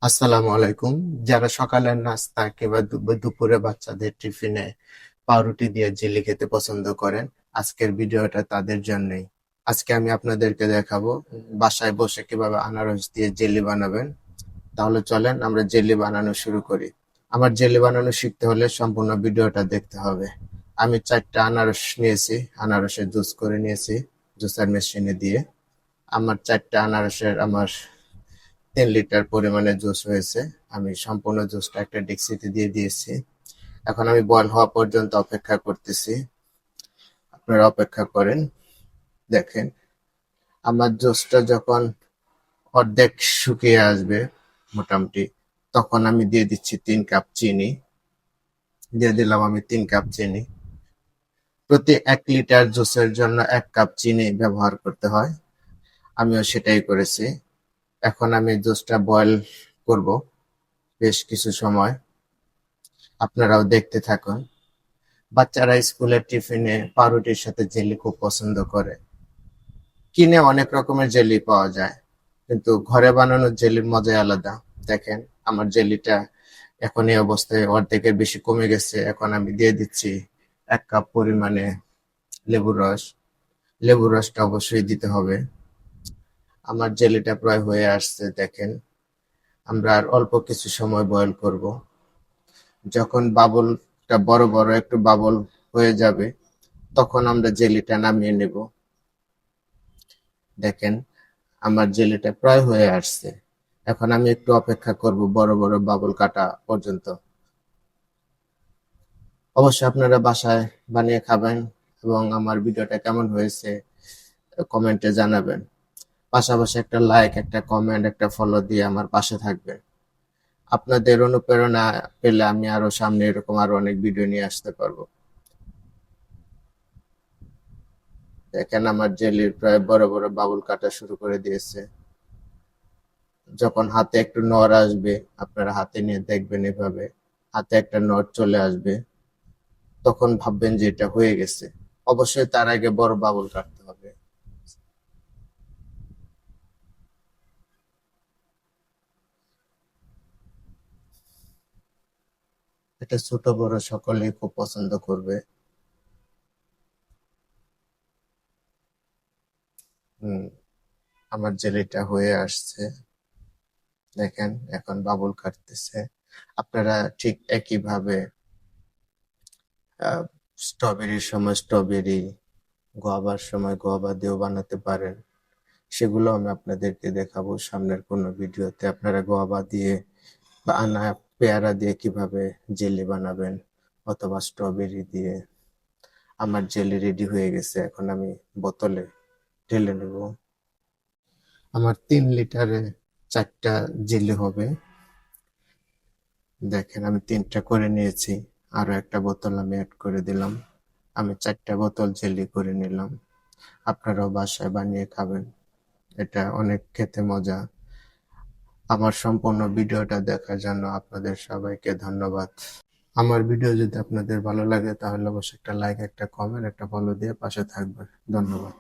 আসসালামু আলাইকুম। যারা সকালের নাস্তা কিংবা দুপুরে বাচ্চাদের টিফিনে পাউরুটি দিয়ে জেলি খেতে পছন্দ করেন, আজকের ভিডিওটা তাদের জন্যই। আজকে আমি আপনাদেরকে দেখাবো বাসায় বসে কিভাবে আনারস দিয়ে জেলি বানাবেন। তাহলে চলেন আমরা জেলি বানানো শুরু করি। আমার জেলি বানানো শিখতে হলে সম্পূর্ণ ভিডিওটা দেখতে হবে। আমি 4টা আনারস নিয়েছি, আনারসের জুস করে নিয়েছি জুসার মেশিনে দিয়ে। আমার 4টা আনারসের আমার 3 লিটার পরিমাণে জুস হয়েছে। আমি সম্পূর্ণ জুসটা একটা ডেক্সিতে দিয়ে দিয়েছি। এখন আমি বয়েল হওয়া পর্যন্ত অপেক্ষা করতেছি। আপনারা অপেক্ষা করেন। দেখেন আমার জুসটা যখন অর্ধেক শুকিয়ে আসবে মোটামুটি, তখন আমি দিয়ে দিচ্ছি 3 কাপ চিনি। দিয়ে দিলাম আমি 3 কাপ চিনি। প্রতি 1 লিটার জুসের জন্য 1 কাপ চিনি ব্যবহার করতে হয়। আমিও সেটাই করেছি। এখন আমি জুসটা বয়েল করব বেশ কিছু সময়। আপনারাও দেখতে থাকুন। বাচ্চারা স্কুলের টিফিনে পাউরুটির সাথে জেলি খুব পছন্দ করে। কিনে অনেক রকমের জেলি পাওয়া যায়, কিন্তু ঘরে বানানো জেলির মজাই আলাদা। দেখেন আমার জেলিটা এখন এই অবস্থায় অর্ধেকের বেশি কমে গেছে। এখন আমি দিয়ে দিচ্ছি 1 কাপ পরিমাণে লেবুর রস। লেবুর রসটা অবশ্যই দিতে হবে। আমার জেলিটা প্রায় হয়ে আসছে। দেখেন আমরা আর অল্প কিছু সময় বয়েল করব। যখন বাবলটা বড় বড় একটু বাবল হয়ে যাবে, তখন আমরা জেলিটা নামিয়ে নেব। দেখেন আমার জেলিটা প্রায় হয়ে আসছে। এখন আমি একটু অপেক্ষা করব বড় বড় বাবল কাটা পর্যন্ত। অবশ্যই আপনারা বাসায় বানিয়ে খাবেন এবং আমার ভিডিওটা কেমন হয়েছে কমেন্টে জানাবেন। পাশাপাশি একটা লাইক, একটা কমেন্ট, একটা ফলো দিয়ে আমার পাশে থাকবেন। আপনাদের অনুপ্রেরণা পেলে আমি আরো সামনে এরকম আরো অনেক ভিডিও নিয়ে আসতে পারবো। দেখেন আমার জেলির প্রায় বড় বড় বাবুল কাটা শুরু করে দিয়েছে। যখন হাতে একটু নড় আসবে, আপনারা হাতে নিয়ে দেখবেন এভাবে হাতে একটা নড় চলে আসবে, তখন ভাববেন যে এটা হয়ে গেছে। অবশ্যই তার আগে বড় বাবুল কাটতে হবে। এটা ছোট বড় সকলেই খুব পছন্দ করবে। হুম, আমার জেলিটা হয়ে আসছে। দেখেন এখন বাবুল কাটতেছে। আপনারা ঠিক একইভাবে স্ট্রবেরির সময় স্ট্রবেরি, গোয়াবার সময় গোয়াবা দিয়েও বানাতে পারেন। সেগুলো আমি আপনাদেরকে দেখাবো সামনের কোনো ভিডিওতে। আপনারা গোয়াবা দিয়ে বা পেয়ারা দিয়ে কিভাবে জেলি বানাবেন, অথবা স্ট্রবেরি দিয়ে। আমার জেলি রেডি হয়ে গেছে। এখন আমি বোতলে ঢেলে নেব। আমার 3 লিটারে 4টা জেলি হবে। দেখেন আমি 3টা করে নিয়েছি। আরো একটা বোতল আমি অ্যাড করে দিলাম। আমি 4টা বোতল জেলি করে নিলাম। আপনারাও বাসায় বানিয়ে খাবেন। এটা অনেক খেতে মজা। আমার সম্পূর্ণ ভিডিওটা দেখার জন্য আপনাদের সবাইকে ধন্যবাদ। আমার ভিডিও যদি আপনাদের ভালো লাগে তাহলে অবশ্যই একটা লাইক, একটা কমেন্ট, একটা ফলো দিয়ে পাশে থাকবেন। ধন্যবাদ।